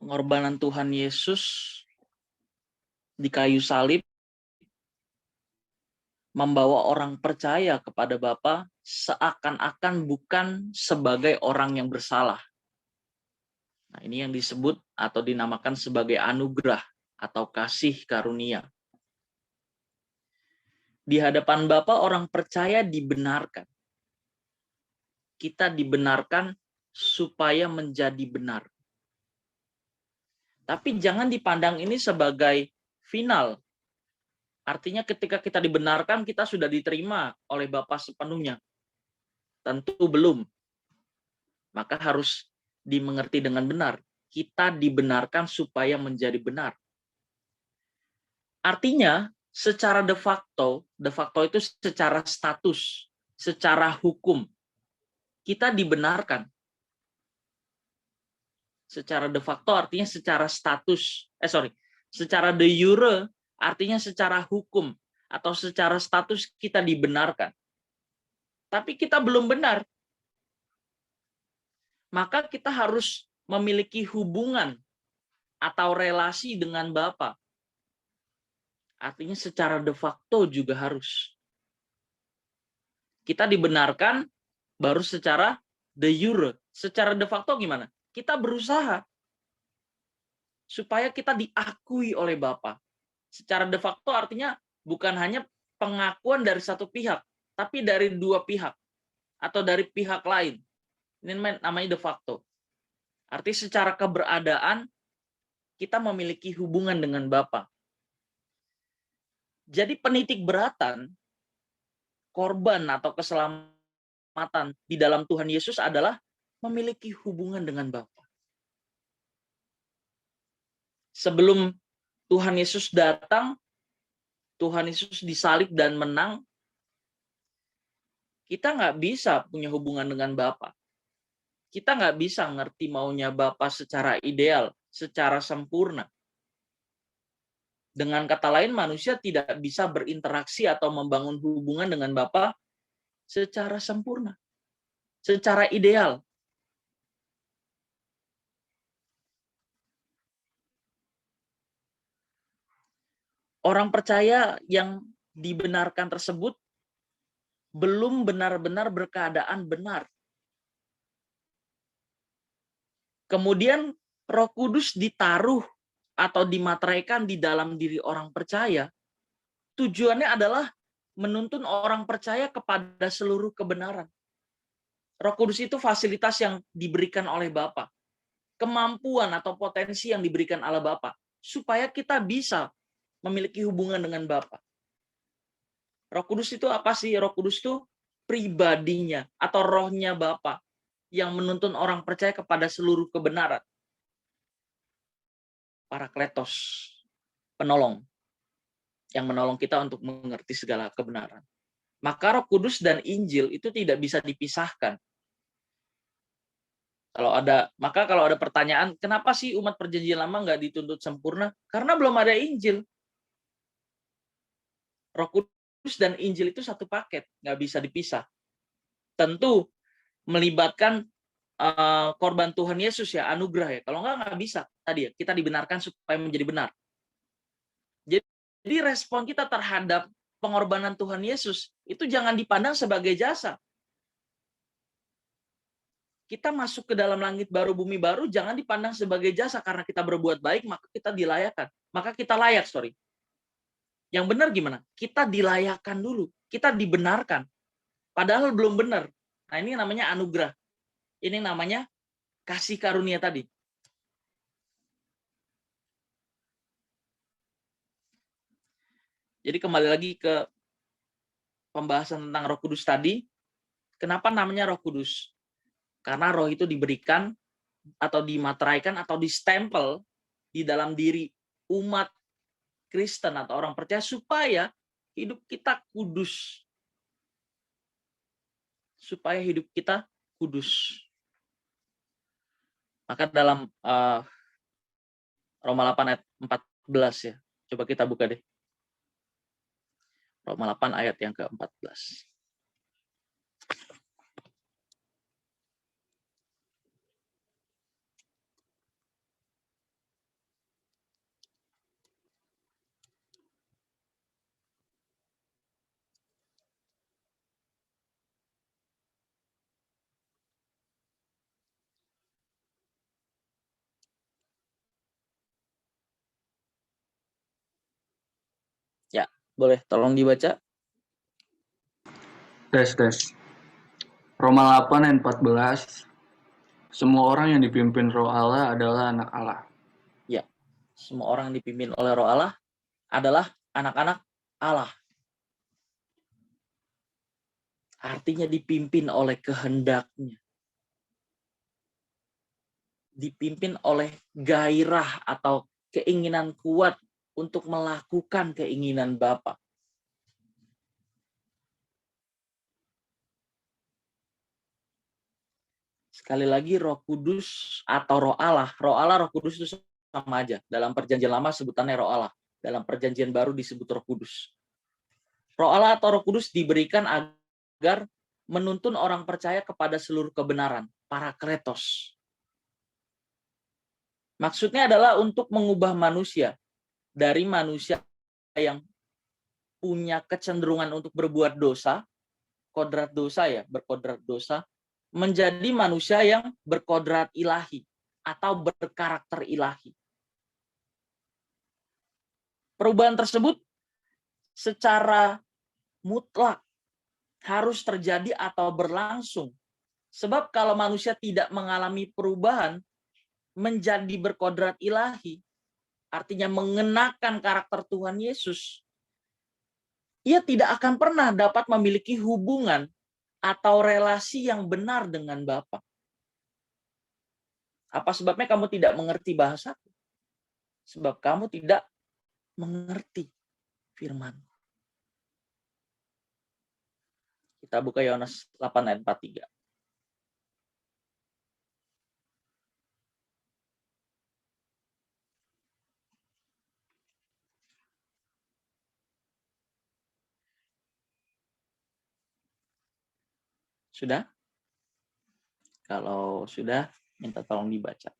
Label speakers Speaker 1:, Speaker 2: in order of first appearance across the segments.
Speaker 1: pengorbanan Tuhan Yesus di kayu salib membawa orang percaya kepada Bapa seakan-akan bukan sebagai orang yang bersalah. Nah, ini yang disebut atau dinamakan sebagai anugerah atau kasih karunia. Di hadapan Bapa orang percaya dibenarkan. Kita dibenarkan supaya menjadi benar. Tapi jangan dipandang ini sebagai final. Artinya ketika kita dibenarkan, kita sudah diterima oleh Bapa sepenuhnya. Tentu belum. Maka harus dimengerti dengan benar. Kita dibenarkan supaya menjadi benar. Artinya, secara de facto itu secara status, secara hukum, kita dibenarkan. Secara de facto artinya secara status, secara de jure artinya secara hukum atau secara status kita dibenarkan. Tapi kita belum benar. Maka kita harus memiliki hubungan atau relasi dengan Bapa. Artinya secara de facto juga harus. Kita dibenarkan baru secara de jure. Secara de facto gimana? Kita berusaha supaya kita diakui oleh Bapa. Secara de facto artinya bukan hanya pengakuan dari satu pihak, tapi dari dua pihak atau dari pihak lain. Ini namanya de facto. Artinya secara keberadaan kita memiliki hubungan dengan Bapa. Jadi penitik beratan, korban atau keselamatan di dalam Tuhan Yesus adalah memiliki hubungan dengan Bapa. Sebelum Tuhan Yesus datang, Tuhan Yesus disalib dan menang, kita nggak bisa punya hubungan dengan Bapa. Kita nggak bisa ngerti maunya Bapa secara ideal, secara sempurna. Dengan kata lain, manusia tidak bisa berinteraksi atau membangun hubungan dengan Bapa secara sempurna, secara ideal. Orang percaya yang dibenarkan tersebut belum benar-benar berkeadaan benar. Kemudian Roh Kudus ditaruh atau dimateraikan di dalam diri orang percaya. Tujuannya adalah menuntun orang percaya kepada seluruh kebenaran. Roh Kudus itu fasilitas yang diberikan oleh Bapa. Kemampuan atau potensi yang diberikan oleh Bapa. Supaya kita bisa memiliki hubungan dengan Bapa. Roh Kudus itu apa sih? Roh Kudus itu pribadinya atau rohnya Bapa yang menuntun orang percaya kepada seluruh kebenaran. Parakletos, penolong, yang menolong kita untuk mengerti segala kebenaran. Maka Roh Kudus dan Injil itu tidak bisa dipisahkan. Kalau ada pertanyaan, kenapa sih umat Perjanjian Lama nggak dituntut sempurna? Karena belum ada Injil. Roh Kudus dan Injil itu satu paket, nggak bisa dipisah. Tentu melibatkan korban Tuhan Yesus ya, anugerah ya. Kalau nggak bisa. Tadi ya, kita dibenarkan supaya menjadi benar. Jadi respon kita terhadap pengorbanan Tuhan Yesus itu jangan dipandang sebagai jasa. Kita masuk ke dalam langit baru, bumi baru, jangan dipandang sebagai jasa karena kita berbuat baik, maka kita dilayakkan. Maka kita layak, Yang benar gimana? Kita dilayakkan dulu. Kita dibenarkan. Padahal belum benar. Nah, ini namanya anugerah. Ini namanya kasih karunia tadi. Jadi kembali lagi ke pembahasan tentang Roh Kudus tadi. Kenapa namanya Roh Kudus? Karena roh itu diberikan atau dimateraikan atau distempel di dalam diri umat Kristen atau orang percaya supaya hidup kita kudus. Supaya hidup kita kudus. Maka dalam Roma 8 ayat 14 ya. Coba kita buka deh. Roma 8 ayat yang ke-14. Boleh tolong dibaca?
Speaker 2: Tes. Roma 8 ayat 14. Semua orang yang dipimpin Roh Allah adalah anak Allah.
Speaker 1: Ya. Semua orang yang dipimpin oleh Roh Allah adalah anak-anak Allah. Artinya dipimpin oleh kehendaknya. Dipimpin oleh gairah atau keinginan kuat untuk melakukan keinginan Bapa. Sekali lagi Roh Kudus atau Roh Allah, Roh Kudus itu sama aja. Dalam Perjanjian Lama sebutannya Roh Allah, dalam Perjanjian Baru disebut Roh Kudus. Roh Allah atau Roh Kudus diberikan agar menuntun orang percaya kepada seluruh kebenaran, parakletos. Maksudnya adalah untuk mengubah manusia dari manusia yang punya kecenderungan untuk berbuat dosa, kodrat dosa ya, berkodrat dosa, menjadi manusia yang berkodrat ilahi atau berkarakter ilahi. Perubahan tersebut secara mutlak harus terjadi atau berlangsung. Sebab kalau manusia tidak mengalami perubahan menjadi berkodrat ilahi, artinya mengenakan karakter Tuhan Yesus, ia tidak akan pernah dapat memiliki hubungan atau relasi yang benar dengan Bapa. Apa sebabnya kamu tidak mengerti bahasaku? Sebab kamu tidak mengerti firman. Kita buka Yohanes 8 ayat 43. Sudah? Kalau sudah, minta tolong dibaca.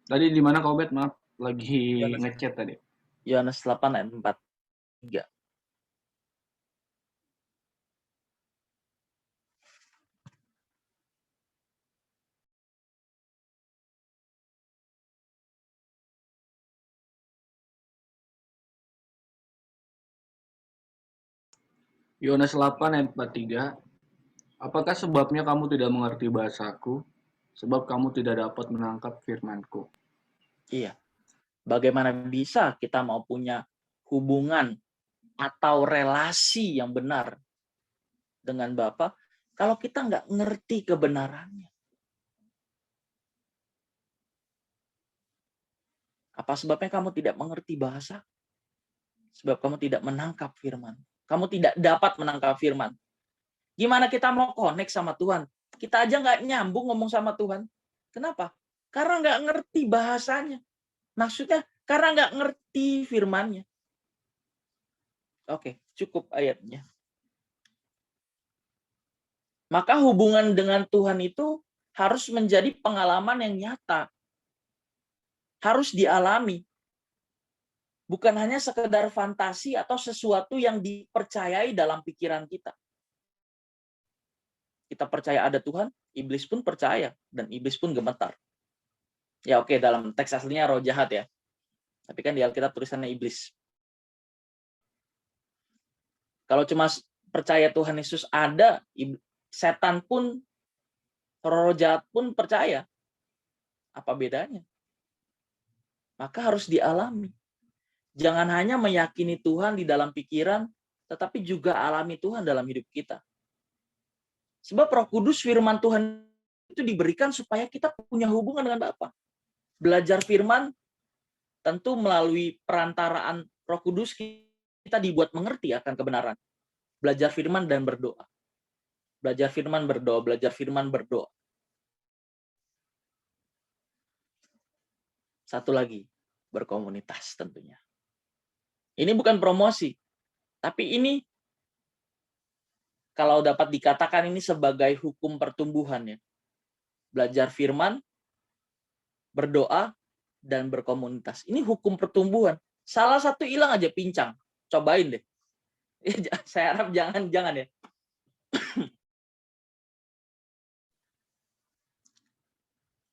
Speaker 2: Tadi di mana kau bet? Maaf, lagi
Speaker 1: Yohanes
Speaker 2: ngechat tadi.
Speaker 1: Yohanes 8 ayat 43.
Speaker 2: Yohanes 8 ayat 43. Apakah sebabnya kamu tidak mengerti bahasaku? Sebab kamu tidak dapat menangkap firmanku.
Speaker 1: Iya. Bagaimana bisa kita mau punya hubungan atau relasi yang benar dengan Bapa kalau kita nggak ngerti kebenarannya? Apa sebabnya kamu tidak mengerti bahasa? Sebab kamu tidak menangkap firman. Kamu tidak dapat menangkap firman. Gimana kita mau connect sama Tuhan? Kita aja nggak nyambung ngomong sama Tuhan. Kenapa? Karena nggak ngerti bahasanya. Maksudnya, karena nggak ngerti firmannya. Oke, cukup ayatnya. Maka hubungan dengan Tuhan itu harus menjadi pengalaman yang nyata. Harus dialami. Bukan hanya sekedar fantasi atau sesuatu yang dipercayai dalam pikiran kita. Kita percaya ada Tuhan, iblis pun percaya, dan iblis pun gemetar. Ya oke, dalam teks aslinya roh jahat ya. Tapi kan di Alkitab tulisannya iblis. Kalau cuma percaya Tuhan Yesus ada, setan pun, roh jahat pun percaya. Apa bedanya? Maka harus dialami. Jangan hanya meyakini Tuhan di dalam pikiran, tetapi juga alami Tuhan dalam hidup kita. Sebab Roh Kudus, firman Tuhan itu diberikan supaya kita punya hubungan dengan Bapa. Belajar firman tentu melalui perantaraan Roh Kudus kita dibuat mengerti akan kebenaran. Belajar firman dan berdoa. Belajar firman, berdoa, belajar firman, berdoa. Satu lagi, berkomunitas tentunya. Ini bukan promosi, tapi ini kalau dapat dikatakan ini sebagai hukum pertumbuhan ya. Belajar firman, berdoa, dan berkomunitas. Ini hukum pertumbuhan. Salah satu hilang aja pincang. Cobain deh. Saya harap jangan ya.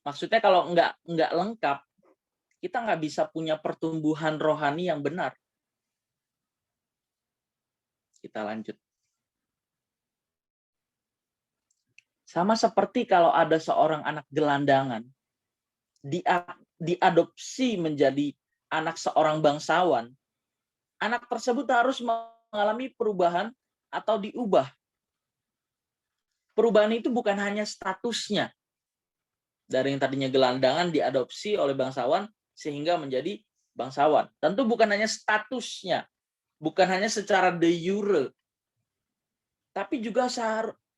Speaker 1: Maksudnya kalau nggak lengkap, kita nggak bisa punya pertumbuhan rohani yang benar. Kita lanjut. Sama seperti kalau ada seorang anak gelandangan, diadopsi menjadi anak seorang bangsawan, anak tersebut harus mengalami perubahan atau diubah. Perubahan itu bukan hanya statusnya. Dari yang tadinya gelandangan diadopsi oleh bangsawan sehingga menjadi bangsawan. Tentu bukan hanya statusnya, bukan hanya secara de jure, tapi juga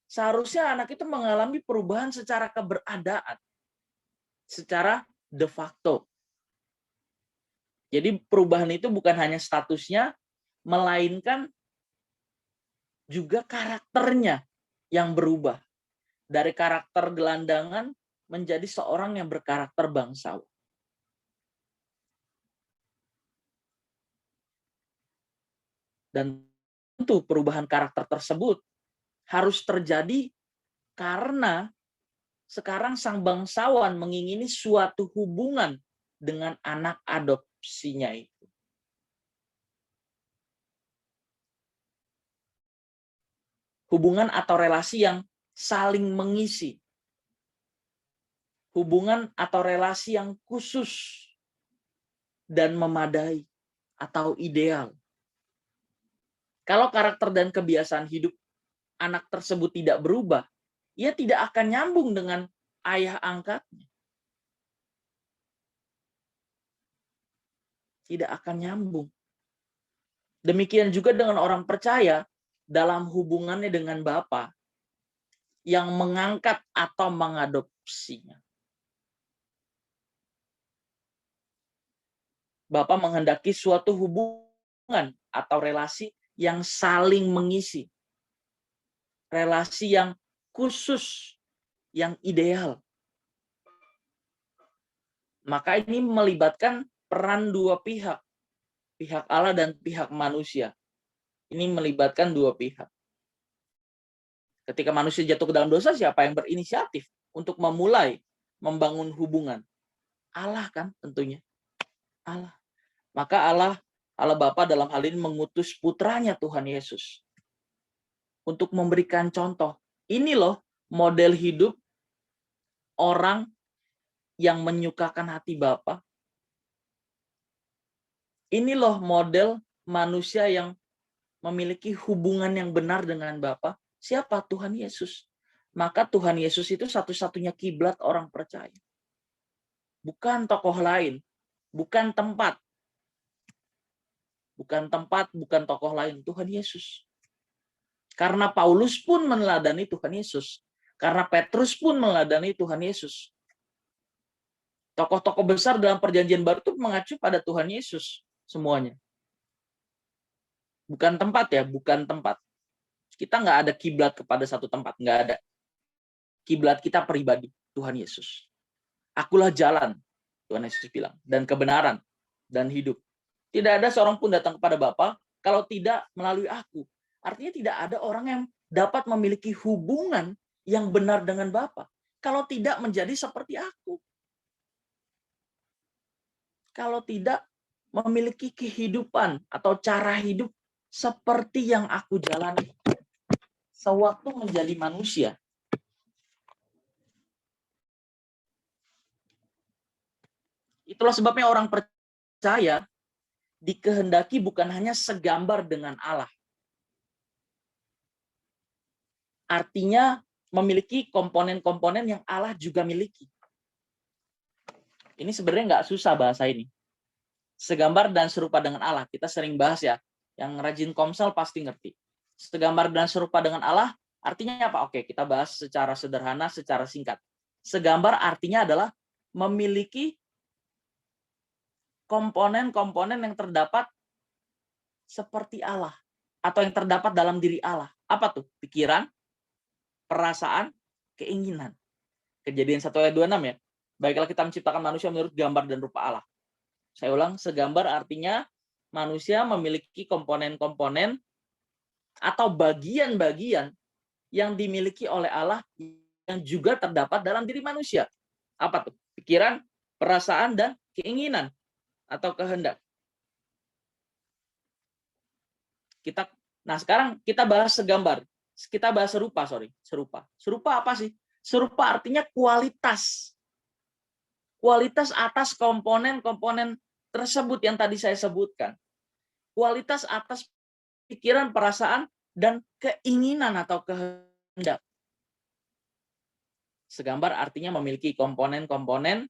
Speaker 1: seharusnya anak itu mengalami perubahan secara keberadaan, secara de facto. Jadi perubahan itu bukan hanya statusnya, melainkan juga karakternya yang berubah. Dari karakter gelandangan menjadi seorang yang berkarakter bangsawan. Dan tentu perubahan karakter tersebut harus terjadi karena sekarang sang bangsawan mengingini suatu hubungan dengan anak adopsinya itu. Hubungan atau relasi yang saling mengisi. Hubungan atau relasi yang khusus dan memadai atau ideal. Kalau karakter dan kebiasaan hidup anak tersebut tidak berubah, ia tidak akan nyambung dengan ayah angkatnya. Tidak akan nyambung. Demikian juga dengan orang percaya dalam hubungannya dengan Bapa yang mengangkat atau mengadopsinya. Bapa menghendaki suatu hubungan atau relasi yang saling mengisi. Relasi yang khusus, yang ideal. Maka ini melibatkan peran dua pihak. Pihak Allah dan pihak manusia. Ini melibatkan dua pihak. Ketika manusia jatuh ke dalam dosa, siapa yang berinisiatif untuk memulai membangun hubungan? Allah kan tentunya. Allah. Maka Allah Bapa dalam hal ini mengutus putranya Tuhan Yesus untuk memberikan contoh. Ini loh model hidup orang yang menyukakan hati Bapa. Ini loh model manusia yang memiliki hubungan yang benar dengan Bapa. Siapa? Tuhan Yesus. Maka Tuhan Yesus itu satu-satunya kiblat orang percaya. Bukan tokoh lain, bukan tempat. Bukan tempat, bukan tokoh lain, Tuhan Yesus. Karena Paulus pun meneladani Tuhan Yesus. Karena Petrus pun meneladani Tuhan Yesus. Tokoh-tokoh besar dalam perjanjian baru itu mengacu pada Tuhan Yesus semuanya. Bukan tempat ya, bukan tempat. Kita nggak ada kiblat kepada satu tempat, nggak ada. Kiblat kita pribadi, Tuhan Yesus. Akulah jalan, Tuhan Yesus bilang, dan kebenaran, dan hidup. Tidak ada seorang pun datang kepada Bapa kalau tidak melalui aku. Artinya tidak ada orang yang dapat memiliki hubungan yang benar dengan Bapa kalau tidak menjadi seperti aku. Kalau tidak memiliki kehidupan atau cara hidup seperti yang aku jalani sewaktu menjadi manusia. Itulah sebabnya orang percaya dikehendaki bukan hanya segambar dengan Allah. Artinya memiliki komponen-komponen yang Allah juga miliki. Ini sebenarnya nggak susah bahasa ini. Segambar dan serupa dengan Allah. Kita sering bahas ya. Yang rajin komsel pasti ngerti. Segambar dan serupa dengan Allah artinya apa? Oke, kita bahas secara sederhana, secara singkat. Segambar artinya adalah memiliki komponen-komponen yang terdapat seperti Allah atau yang terdapat dalam diri Allah. Apa tuh? Pikiran, perasaan, keinginan. Kejadian 1 ayat 26 ya. Baiklah kita menciptakan manusia menurut gambar dan rupa Allah. Saya ulang, segambar artinya manusia memiliki komponen-komponen atau bagian-bagian yang dimiliki oleh Allah yang juga terdapat dalam diri manusia. Apa tuh? Pikiran, perasaan, dan keinginan atau kehendak. Nah, sekarang kita bahas segambar. Kita bahas serupa. Serupa apa sih? Serupa artinya kualitas. Kualitas atas komponen-komponen tersebut yang tadi saya sebutkan. Kualitas atas pikiran, perasaan, dan keinginan atau kehendak. Segambar artinya memiliki komponen-komponen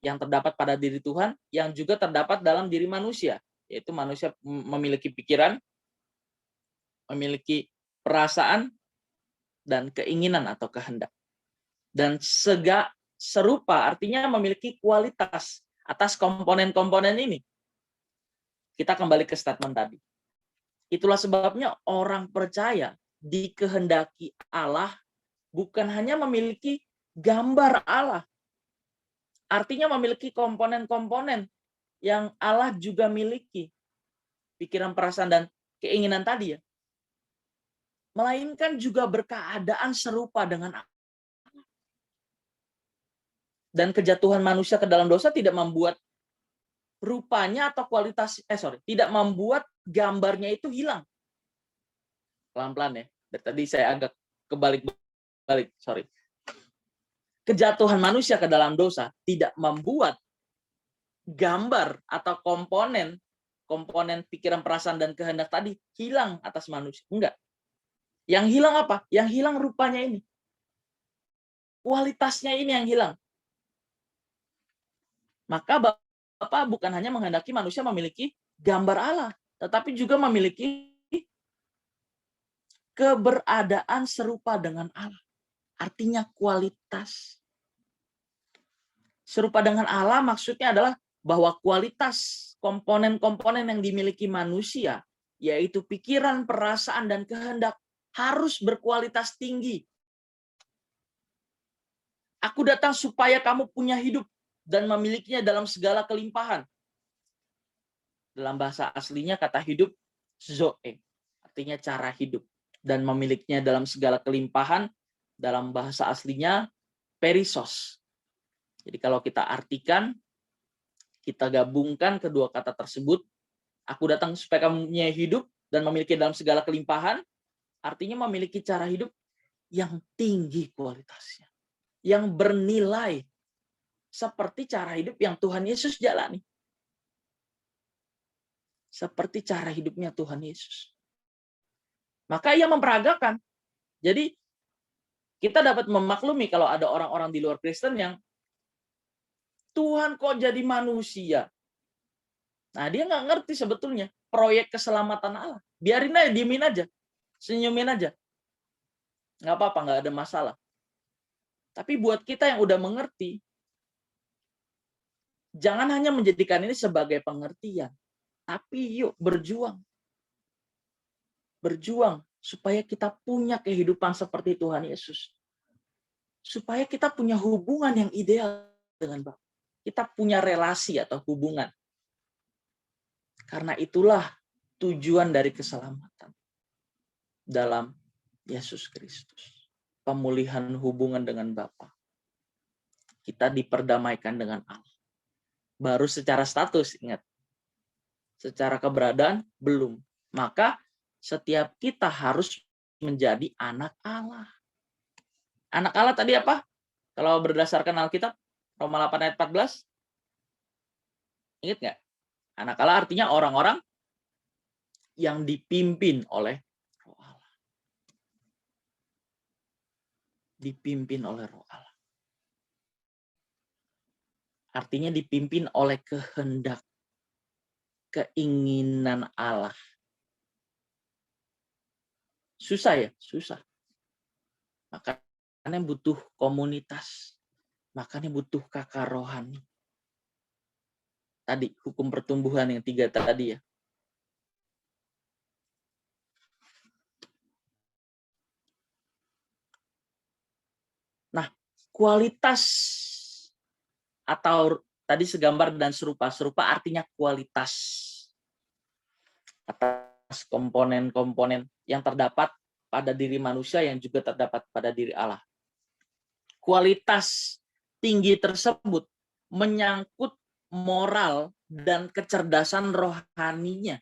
Speaker 1: yang terdapat pada diri Tuhan, yang juga terdapat dalam diri manusia. Yaitu manusia memiliki pikiran, memiliki perasaan, dan keinginan atau kehendak. Dan serupa artinya memiliki kualitas atas komponen-komponen ini. Kita kembali ke statement tadi. Itulah sebabnya orang percaya dikehendaki Allah bukan hanya memiliki gambar Allah. Artinya memiliki komponen-komponen yang Allah juga miliki. Pikiran, perasaan, dan keinginan tadi ya. Melainkan juga berkeadaan serupa dengan Allah. Dan kejatuhan manusia ke dalam dosa tidak membuat rupanya atau tidak membuat gambarnya itu hilang. Pelan-pelan ya. Dari tadi saya agak kebalik-balik, Kejatuhan manusia ke dalam dosa tidak membuat gambar atau komponen pikiran, perasaan, dan kehendak tadi hilang atas manusia. Enggak. Yang hilang apa? Yang hilang rupanya ini. Kualitasnya ini yang hilang. Maka Bapa bukan hanya menghendaki manusia memiliki gambar Allah, tetapi juga memiliki keberadaan serupa dengan Allah. Artinya kualitas. Serupa dengan Allah maksudnya adalah bahwa kualitas komponen-komponen yang dimiliki manusia, yaitu pikiran, perasaan, dan kehendak, harus berkualitas tinggi. Aku datang supaya kamu punya hidup dan memilikinya dalam segala kelimpahan. Dalam bahasa aslinya kata hidup, zoe, artinya cara hidup. Dan memilikinya dalam segala kelimpahan, dalam bahasa aslinya, perisos. Jadi kalau kita artikan, kita gabungkan kedua kata tersebut, aku datang supaya kamu punya hidup dan memiliki dalam segala kelimpahan, artinya memiliki cara hidup yang tinggi kualitasnya, yang bernilai, seperti cara hidup yang Tuhan Yesus jalani. Seperti cara hidupnya Tuhan Yesus. Maka ia memperagakan. Jadi, kita dapat memaklumi kalau ada orang-orang di luar Kristen yang Tuhan kok jadi manusia. Nah, dia nggak ngerti sebetulnya proyek keselamatan Allah. Biarin aja, diemin aja. Senyumin aja. Nggak apa-apa, nggak ada masalah. Tapi buat kita yang udah mengerti, jangan hanya menjadikan ini sebagai pengertian. Tapi yuk berjuang. Berjuang supaya kita punya kehidupan seperti Tuhan Yesus. Supaya kita punya hubungan yang ideal dengan Bapa. Kita punya relasi atau hubungan. Karena itulah tujuan dari keselamatan dalam Yesus Kristus. Pemulihan hubungan dengan Bapa. Kita diperdamaikan dengan Allah. Baru secara status, ingat. Secara keberadaan, belum. Maka setiap kita harus menjadi anak Allah. Anak Allah tadi apa? Kalau berdasarkan Alkitab, Roma 8 ayat 14. Ingat nggak? Anak Allah artinya orang-orang yang dipimpin oleh Roh Allah. Dipimpin oleh Roh Allah. Artinya dipimpin oleh kehendak, keinginan Allah. Susah ya? Susah. Makanya butuh komunitas. Makanya butuh kakak rohani. Tadi, hukum pertumbuhan yang 3 tadi ya. Nah, kualitas atau tadi segambar dan serupa. Serupa artinya kualitas. Atas komponen-komponen yang terdapat pada diri manusia yang juga terdapat pada diri Allah. Kualitas tinggi tersebut menyangkut moral dan kecerdasan rohaninya.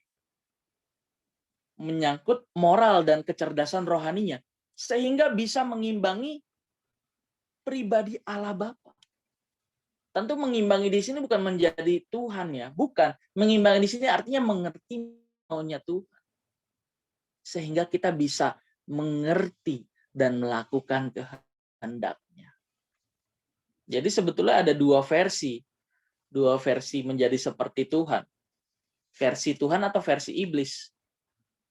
Speaker 1: Menyangkut moral dan kecerdasan rohaninya. Sehingga bisa mengimbangi pribadi Allah Bapa. Tentu mengimbangi di sini bukan menjadi Tuhan ya, bukan. Mengimbangi di sini artinya mengerti maunya Tuhan. Sehingga kita bisa mengerti dan melakukan kehendaknya. Jadi sebetulnya ada dua versi menjadi seperti Tuhan. Versi Tuhan atau versi iblis.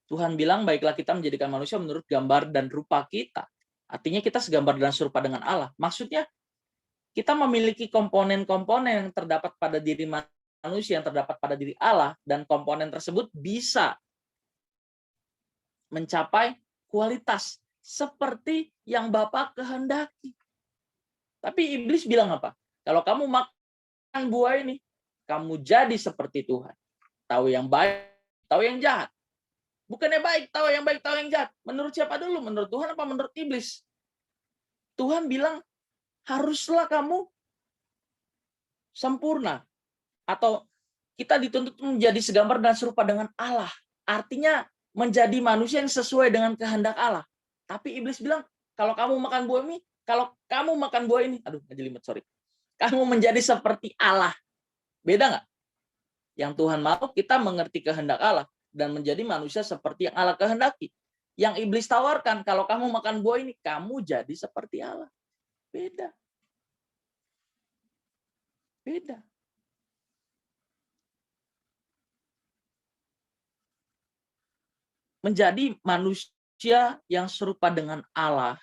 Speaker 1: Tuhan bilang, baiklah kita menjadikan manusia menurut gambar dan rupa kita. Artinya kita segambar dan serupa dengan Allah. Maksudnya kita memiliki komponen-komponen yang terdapat pada diri manusia, yang terdapat pada diri Allah, dan komponen tersebut bisa mencapai kualitas seperti yang Bapa kehendaki. Tapi iblis bilang apa? Kalau kamu makan buah ini, kamu jadi seperti Tuhan. Tahu yang baik, tahu yang jahat. Bukannya baik, tahu yang baik, tahu yang jahat. Menurut siapa dulu? Menurut Tuhan apa menurut iblis? Tuhan bilang, haruslah kamu sempurna. Atau kita dituntut menjadi segambar dan serupa dengan Allah. Artinya menjadi manusia yang sesuai dengan kehendak Allah. Tapi iblis bilang, kalau kamu makan buah ini, aduh, ngejelimet, sorry. Kamu menjadi seperti Allah. Beda nggak? Yang Tuhan mau kita mengerti kehendak Allah dan menjadi manusia seperti yang Allah kehendaki. Yang iblis tawarkan, kalau kamu makan buah ini, kamu jadi seperti Allah. Beda. Beda. Menjadi manusia yang serupa dengan Allah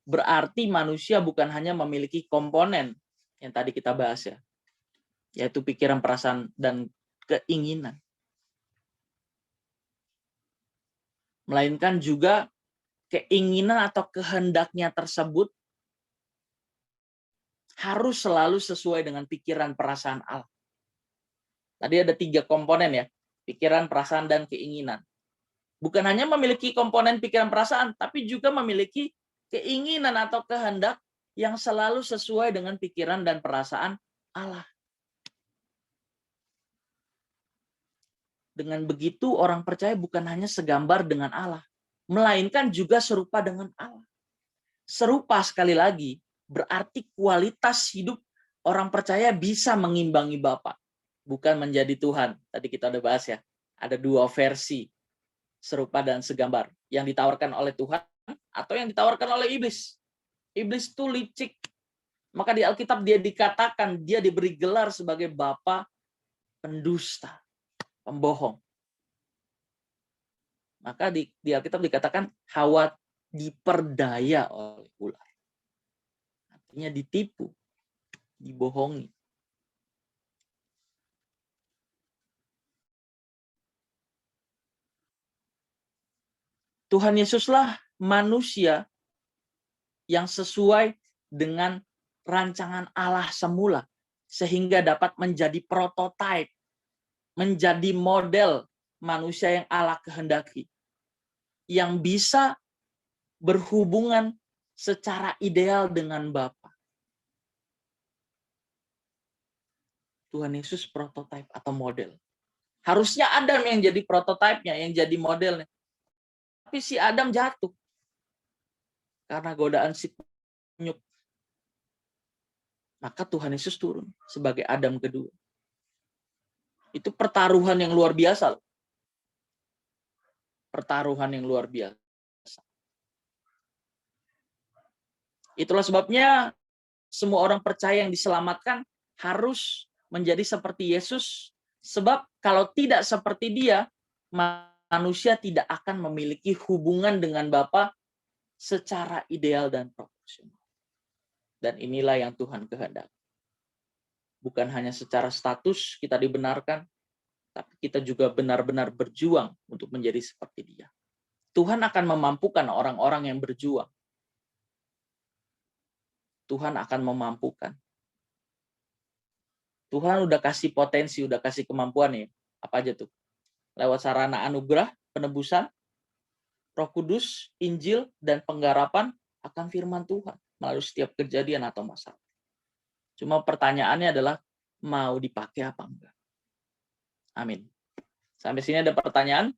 Speaker 1: berarti manusia bukan hanya memiliki komponen yang tadi kita bahas ya, yaitu pikiran, perasaan, dan keinginan. Melainkan juga keinginan atau kehendaknya tersebut harus selalu sesuai dengan pikiran, perasaan Allah. Tadi ada 3 komponen ya, pikiran, perasaan, dan keinginan. Bukan hanya memiliki komponen pikiran, perasaan, tapi juga memiliki keinginan atau kehendak yang selalu sesuai dengan pikiran dan perasaan Allah. Dengan begitu orang percaya bukan hanya segambar dengan Allah, melainkan juga serupa dengan Allah. Serupa sekali lagi berarti kualitas hidup orang percaya bisa mengimbangi Bapa, bukan menjadi Tuhan. Tadi kita udah bahas ya, ada 2 versi serupa dan segambar yang ditawarkan oleh Tuhan atau yang ditawarkan oleh iblis. Iblis itu licik. Maka di Alkitab dia dikatakan, dia diberi gelar sebagai bapa pendusta, pembohong. Maka di Alkitab dikatakan Hawa diperdaya oleh ular. Artinya ditipu, dibohongi. Tuhan Yesuslah manusia yang sesuai dengan rancangan Allah semula, sehingga dapat menjadi prototipe, menjadi model manusia yang Allah kehendaki, yang bisa berhubungan secara ideal dengan Bapa. Tuhan Yesus prototipe atau model. Harusnya Adam yang jadi prototipenya, yang jadi modelnya. Tapi si Adam jatuh karena godaan si penyuk. Maka Tuhan Yesus turun sebagai Adam kedua. Itu pertaruhan yang luar biasa. Pertaruhan yang luar biasa. Itulah sebabnya semua orang percaya yang diselamatkan harus menjadi seperti Yesus. Sebab kalau tidak seperti dia, manusia tidak akan memiliki hubungan dengan Bapa secara ideal dan proporsional. Dan inilah yang Tuhan kehendaki. Bukan hanya secara status kita dibenarkan, tapi kita juga benar-benar berjuang untuk menjadi seperti dia. Tuhan akan memampukan orang-orang yang berjuang. Tuhan akan memampukan. Tuhan udah kasih potensi, udah kasih kemampuan ya. Apa aja tuh? Lewat sarana anugerah, penebusan, Roh Kudus, Injil, dan penggarapan akan firman Tuhan melalui setiap kejadian atau masalah. Cuma pertanyaannya adalah mau dipakai apa enggak. Amin. Sampai sini ada pertanyaan?